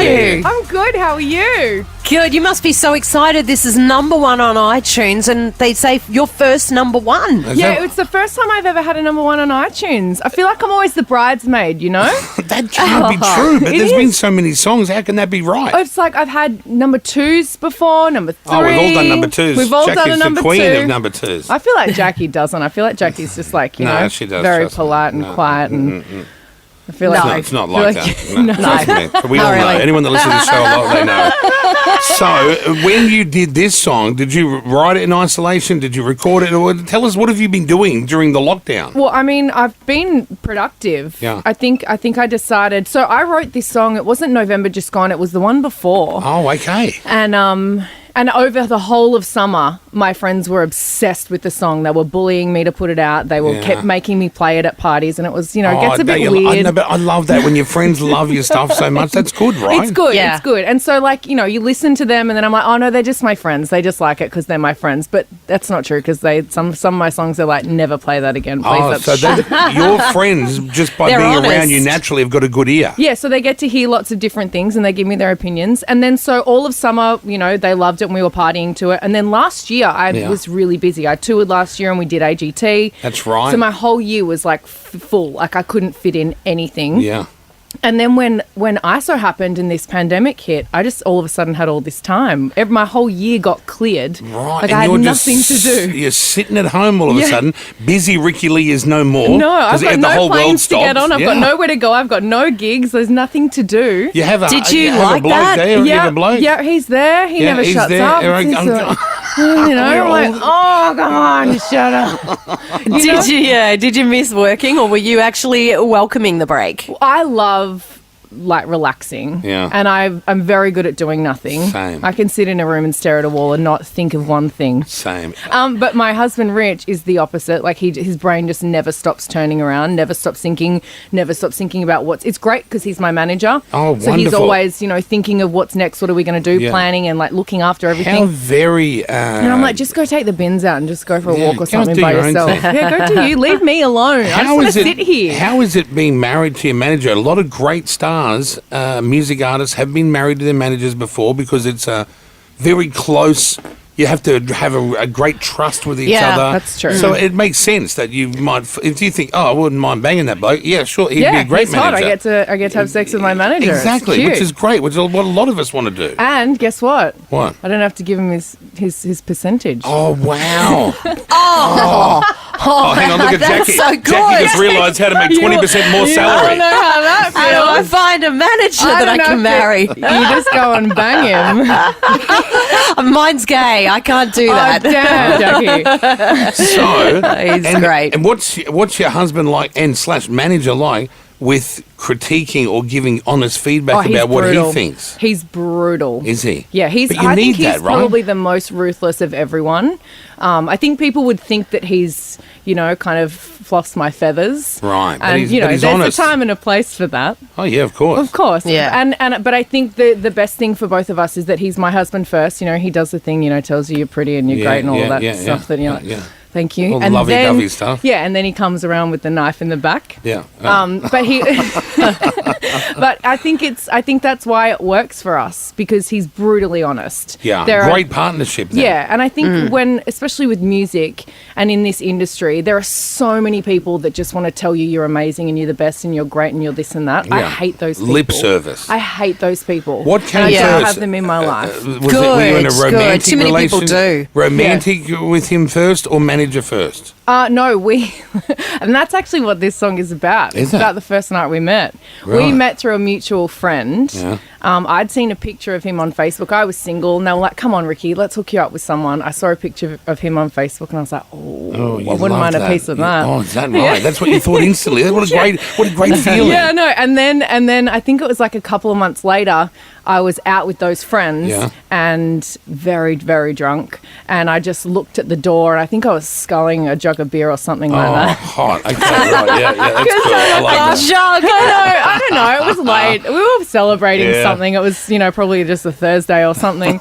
you? I'm good. How are you? Good. You must be so excited. This is number one on iTunes, and they say your first number one. It's the first time I've ever had a number one on iTunes. I feel like I'm always the bridesmaid, you know? That can't be true, but there's been so many songs. How can that be right? It's like I've had number twos before, number three. Oh, we've all done number twos. We've all Jackie's done a number the queen two. of number twos. I feel like Jackie doesn't. I feel like Jackie's just like, you No, know, she does, very trust me. polite and No. quiet and... I feel like No, it's not like that. No, trust me. We Not all know. really. Anyone that listens to the show a lot, they know. So, when you did this song, did you write it in isolation? Did you record it? Or tell us, what have you been doing during the lockdown? Well, I mean, I've been productive. Yeah. I think I decided. So I wrote this song. It wasn't November Just Gone. It was the one before. Oh, okay. And over the whole of summer, my friends were obsessed with the song. They were bullying me to put it out. They were kept making me play it at parties, and it was, it gets a bit weird. I know, but I love that when your friends love your stuff so much. That's good, right? It's good. Yeah. It's good. And so, like, you listen to them, and then I'm like, oh no, they're just my friends. They just like it because they're my friends. But that's not true because some of my songs are like, never play that again, please. Oh, That's so your friends, just by They're being honest. around you naturally, have got a good ear. Yeah, so they get to hear lots of different things and they give me their opinions. And then so all of summer, they loved it and we were partying to it. And then last year I was really busy. I toured last year and we did AGT. That's right. So my whole year was like full. Like I couldn't fit in anything. Yeah. And then when ISO happened and this pandemic hit, I just all of a sudden had all this time. My whole year got cleared. Right. Like and I had you're nothing just, to do. You're sitting at home all of a sudden. Busy Ricki-Lee is no more. No, I've got the no whole world planes to get stopped. on. I've got nowhere to go. I've got no gigs. There's nothing to do. You have a, Did you have like a bloke that? there? You have a bloke? Yeah, he's there. He never he's shuts there. up. I'm- It's just I'm like, oh, come on, shut up. Did you miss working, or were you actually welcoming the break? I love like relaxing. Yeah. And I'm very good at doing nothing. Same. I can sit in a room and stare at a wall and not think of one thing. Same. But my husband Rich is the opposite. Like his brain just never stops turning around, never stops thinking about it's great because he's my manager. Oh, so he's wonderful. always, thinking of what's next, what are we going to do, Yeah. planning and like looking after everything. How very... and I'm like, just go take the bins out and just go for a walk or go something do by your own yourself. thing. Yeah, go do you. Leave me alone. I just want to sit here. How is it being married to your manager? A lot of great stars, music artists, have been married to their managers before because it's a very close... You have to have a great trust with each other. That's true. So it makes sense that you might... If you think, I wouldn't mind banging that bloke, yeah, sure, he'd be a great he's hot. manager. I get to have sex with my manager. It's Exactly, cute. which is great, which is what a lot of us want to do. And guess what? What? I don't have to give him his percentage. Oh, wow. Oh, hang on, look at that's Jackie. so good. Jackie just realised how to make 20% more I salary. don't know how that How do I feels. find a manager that I can marry? You just go and bang him. Mine's gay. I can't do Oh, that. damn, Jackie. So, He's great. And what's your husband like and / manager like with critiquing or giving honest feedback He's about what brutal. he thinks? He's brutal. Is he? Yeah, But you I need think he's that, right? probably the most ruthless of everyone. I think people would think that he's, kind of fluffs my feathers. Right, but And, he's there's honest. a time and a place for that. Oh, yeah, of course. Of course. Yeah. But I think the best thing for both of us is that he's my husband first. He does the thing, tells you you're pretty and you're Yeah, great and all yeah, that yeah, stuff yeah, that, like, yeah. thank you. All the And lovey-dovey stuff. Yeah, and then he comes around with the knife in the back. Yeah. But he, but I think that's why it works for us because he's brutally honest. Yeah, There are- great partnership there. Yeah, and I think especially with music and in this industry, there are so many people that just want to tell you you're amazing and you're the best and you're great and you're this and that. I Yeah. hate those people. Lip service. I hate those people. What came and I don't first? have them in my life. Were you in a Good, romantic good. Too many people relation? do. Romantic with him first or manager first? No, and that's actually what this song is about. Is It's it? about the first night we met. We Right. met through a mutual friend. Yeah. I'd seen a picture of him on Facebook. I was single, and they were like, "Come on, Ricky, let's hook you up with someone." I saw a picture of him on Facebook, and I was like, "Oh, you I wouldn't love mind a piece of that." Oh, is that right? That's what you thought instantly. What a great feeling. Yeah, no, and then I think it was like a couple of months later, I was out with those friends Yeah. and very, very drunk, and I just looked at the door, and I think I was sculling a jug of beer or something like Oh, that. hot. Okay, right. Yeah, that's cool. I like that. Jug. I don't know. It was late. We were celebrating Yeah, something. It was, probably just a Thursday or something.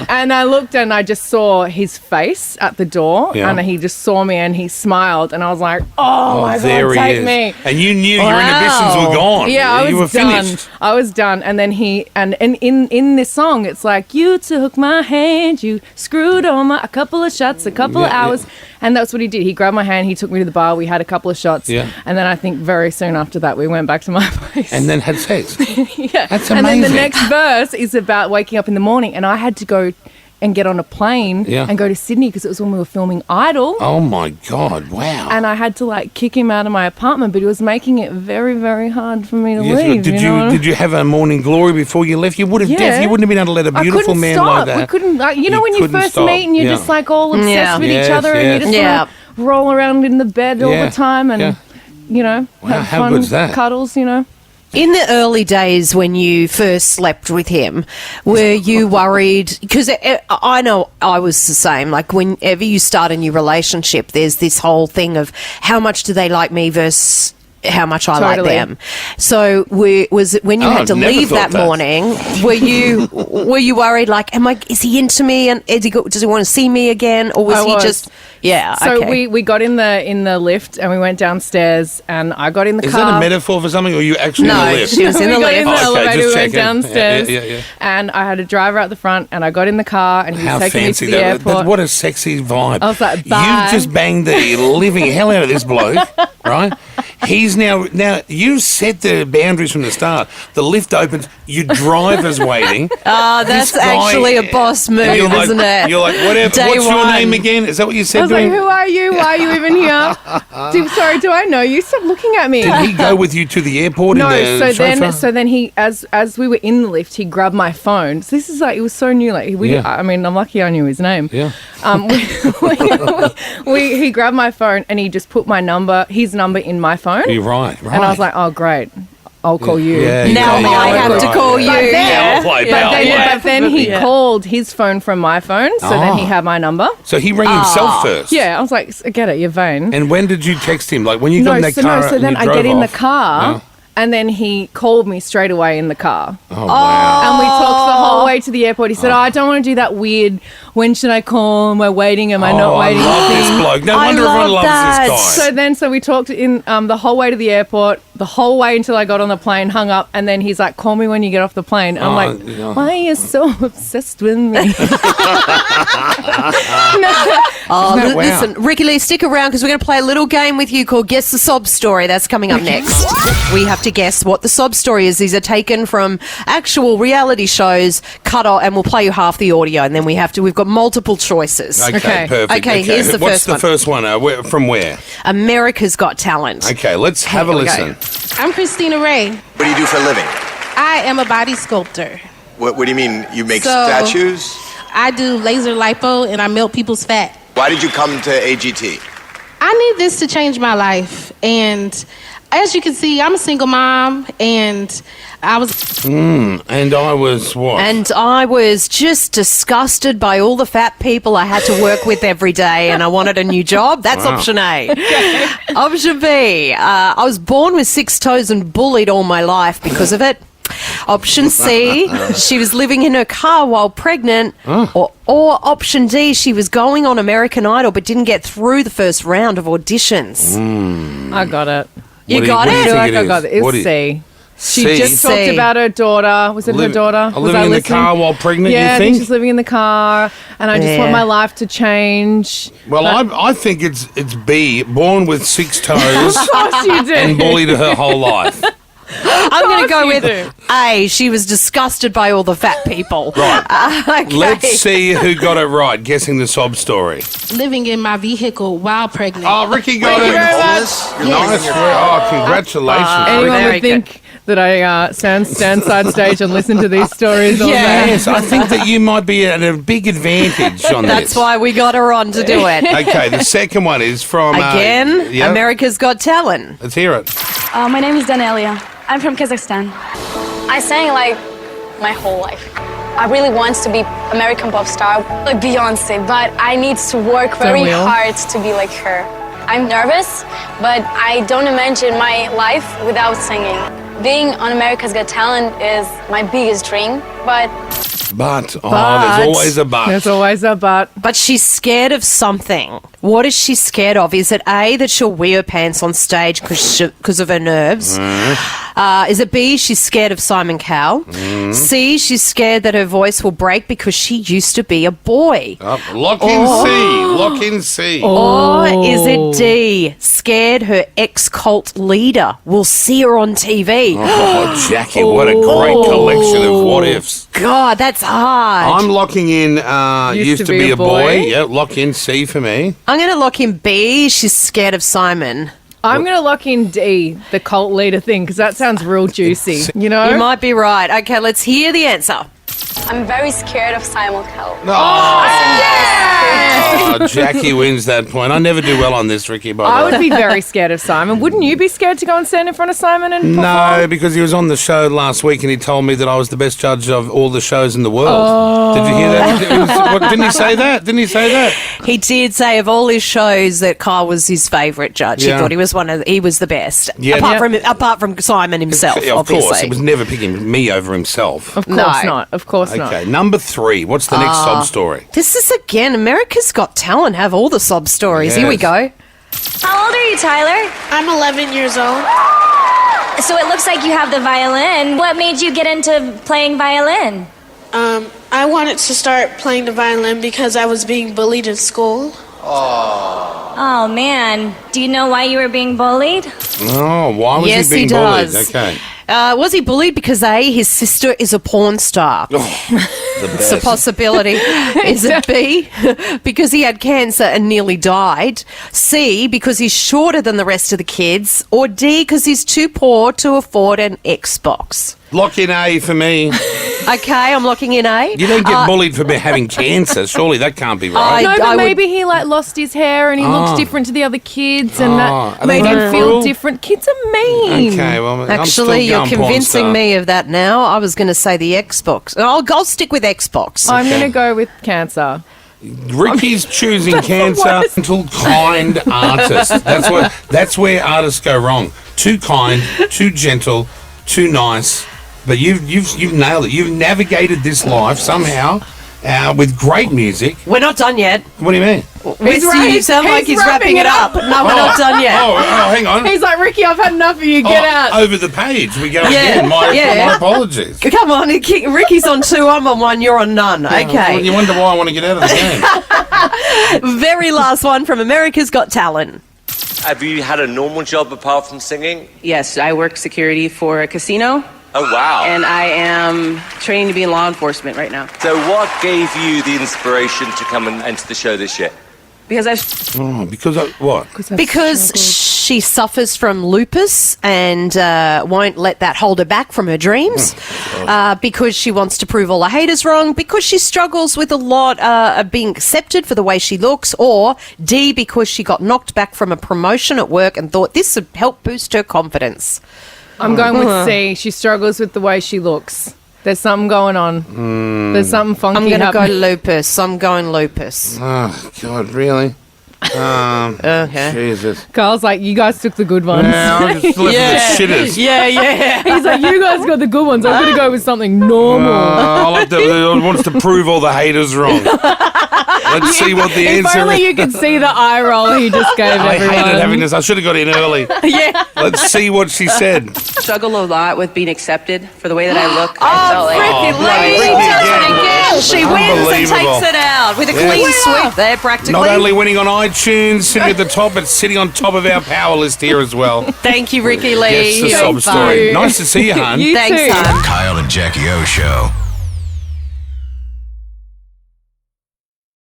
And I looked and I just saw his face at the door, and he just saw me and he smiled, and I was like, oh my there God, he take is. me. And you knew your inhibitions were gone. Yeah, I was you were done. finished. I was done. And then and in this song, it's like, you took my hand, you screwed on a couple of shots, a couple of hours. Yeah. And that's what he did. He grabbed my hand, he took me to the bar, we had a couple of shots. Yeah. And then I think very soon after that, we went back to my place. And then had sex. Yeah. That's amazing. And then the next verse is about waking up in the morning, and I had to go and get on a plane and go to Sydney because it was when we were filming Idol. Oh my God, wow. And I had to kick him out of my apartment, but he was making it very, very hard for me to leave. Did you have a morning glory before you left? You would have you wouldn't have been able to let a beautiful man like that. We couldn't when you first meet and you're just all obsessed with each other and you just want to roll around in the bed all the time and have fun cuddles, In the early days when you first slept with him, were you worried? Because I know I was the same. Like, whenever you start a new relationship, there's this whole thing of how much do they like me versus how much I like them. So was it when you had to leave that morning, were you worried, like, is he into me and does he want to see me again, or was he just So we got in the lift and we went downstairs and I got in the car. Is that a metaphor for something, or were you actually in the lift? She was in the lift. We got in the elevator, we went downstairs yeah. and I had a driver out the front and I got in the car and he was taking me to the airport. What a sexy vibe. I was like, bye. You've just banged the living hell out of this bloke, right? He's now you set the boundaries from the start. The lift opens, your driver's waiting. Oh, that's actually a boss move, isn't it? You're like, whatever. What's your name again? Is that what you said? I was like, who are you? Why are you even here? Do I know you? Stop looking at me. Did he go with you to the airport? No. So then he, as we were in the lift, he grabbed my phone. So this is it was so new. I mean, I'm lucky I knew his name. Yeah. He grabbed my phone and he just put his number in my phone. You're right. And I was like, oh, great. I'll call you. Yeah, now I have to call you. But then he called his phone from my phone, so then he had my number. So he rang himself first. Yeah, I was like, I get it, you're vain. And when did you text him? Like when you got in that car? So then I get in the car. Yeah. And then he called me straight away in the car. Oh, wow. And we talked the whole way to the airport. He said, I don't want to do that weird, when should I call? Am I waiting? Am I not waiting? I love this bloke. No wonder everyone loves this guy. So we talked in the whole way to the airport, the whole way until I got on the plane, hung up, and then he's like, call me when you get off the plane. I'm like, why are you so obsessed with me? Listen, Ricki-Lee, stick around because we're going to play a little game with you called Guess the Sob Story. That's coming up next. We have to guess what the sob story is. These are taken from actual reality shows, cut off, and we'll play you half the audio, and then we've got multiple choices. Okay, perfect. Okay, here's the first one. What's the first one? From where? America's Got Talent. Okay, let's have a listen. I'm Christina Ray. What do you do for a living? I am a body sculptor. What do you mean? You make statues? I do laser lipo and I melt people's fat. Why did you come to AGT? I need this to change my life. And as you can see, I'm a single mom and I was... And I was what? And I was just disgusted by all the fat people I had to work with every day and I wanted a new job. That's option A. Option B, I was born with 6 toes and bullied all my life because of it. Option C, she was living in her car while pregnant. Or option D, she was going on American Idol but didn't get through the first round of auditions. I got it. You got it? I feel like I got it. It's C. She just talked about her daughter. Was it her daughter? Living in the car while pregnant, yeah, you I think? She's living in the car, and I just want my life to change. Well, I think it's B, born with 6 toes Of course you do. and bullied her whole life. I'm going to go with A. She was disgusted by all the fat people. Right. Okay. Let's see who got it right, guessing the sob story. living in my vehicle while pregnant. Oh, Ricky got it. Homeless? You're Nice. Oh, congratulations. Anyone would think that I stand side stage and listen to these stories all day. Yes, I think that you might be at a big advantage on this. That's why we got her on to do it. Okay, the second one is from... Again, America's Got Talent. Let's hear it. My name is Danelia. I'm from Kazakhstan. I sang my whole life. I really want to be American pop star, like Beyonce, but I need to work very hard to be like her. I'm nervous, but I don't imagine my life without singing. Being on America's Got Talent is my biggest dream, but There's always a but. There's always a but. But she's scared of something. What is she scared of? Is it A, that she'll wear her pants on stage because of her nerves? Is it B, she's scared of Simon Cowell? C, she's scared that her voice will break because she used to be a boy? Lock in C. Lock in C. Or is it D, scared her ex-cult leader will see her on TV? Oh, Jackie, what a great collection of what ifs. God, that's hard. I'm locking in used to be a boy. Yeah, lock in C for me. I'm going to lock in B, she's scared of Simon. I'm going to lock in D, the cult leader thing, because that sounds real juicy. You know? You might be right. Okay, let's hear the answer. I'm very scared of Simon Cowell. Jackie wins that point. I never do well on this, Ricky, by the I way. would be very scared of Simon. Wouldn't you be scared to go and stand in front of Simon and perform? No, because he was on the show last week and he told me that I was the best judge of all the shows in the world. Did you hear that? Didn't he say that? Didn't he say that? He did say of all his shows that Kyle was his favourite judge. Yeah. He thought he was the best. Yeah. Apart from Simon himself, Yeah, of obviously. course. He was never picking me over himself. Of course No. not. Of course not. Okay, number 3. What's the next sob story? This is again, America's Got Talent have all the sob stories. Here we Yes. go. How old are you, Tyler? I'm 11 years old. So it looks like you have the violin. What made you get into playing violin? I wanted to start playing the violin because I was being bullied in school. Oh, man. Do you know why you were being bullied? Oh, why was Yes, he being he bullied? does. Okay. Was he bullied because A, his sister is a porn star? The It's a best. possibility. Is it B, because he had cancer and nearly died? C, because he's shorter than the rest of the kids? Or D, because he's too poor to afford an Xbox? Lock in A for me. Okay, I'm looking in A. You don't get bullied for having cancer. Surely that can't be right. No, I but would- maybe he lost his hair and he looks different to the other kids, and Are that they made him that feel cruel? different. Kids are mean. Okay, well, I'm still Actually, you're going porn convincing star. me of that now. I was going to say the Xbox. I'll stick with Xbox. I'm going to go with cancer. Ricky's choosing That's the cancer. worst. Gentle, kind artist. That's where artists go wrong. Too kind, too gentle, too nice. But you've nailed it. You've navigated this life somehow with great music. We're not done yet. What do you mean? You sound like he's wrapping it up. No, we're not done yet. Oh, hang on. He's like, Ricky, I've had enough of you. Get out. Over the page. We go Yeah, again. My yeah. apologies. Come on, Ricky's on 2, I'm on 1, you're on none. Well, Okay. you wonder why I want to get out of the game. Very last one from America's Got Talent. Have you had a normal job apart from singing? Yes, I work security for a casino, Oh, wow. and I am training to be in law enforcement right now. So what gave you the inspiration to come and enter the show this year? Because I've Oh, because what? Because she suffers from lupus and won't let that hold her back from her dreams. Because she wants to prove all the haters wrong. Because she struggles with a lot of being accepted for the way she looks. Or D, because she got knocked back from a promotion at work and thought this would help boost her confidence. I'm going with C. She struggles with the way she looks. There's something going on. There's something funky I'm going to go happening. lupus. I'm going lupus. Oh, God, really? Okay. Jesus. Carl's like, you guys took the good ones. Yeah, I'm just looking at shitters. Yeah. He's like, you guys got the good ones. I'm going to go with something normal. I wants to prove all the haters wrong. Let's see what the If answer only is. you could see the eye roll he just gave I everyone. hated having this. I should have got in early. Yeah. Let's see what she said. struggle a lot with being accepted for the way that I look. Oh, I felt like Ricki-Lee Ricki does it again. again. She wins and Unbelievable. takes it out with a Yes. clean sweep there, practically. Not only winning on iTunes, sitting at the top, but sitting on top of our power list here as well. Thank you, Ricki-Lee. Yes, the You're sob fun. story. Nice to see you, hon. You Thanks, too. hon. Kyle and Jackie O Show.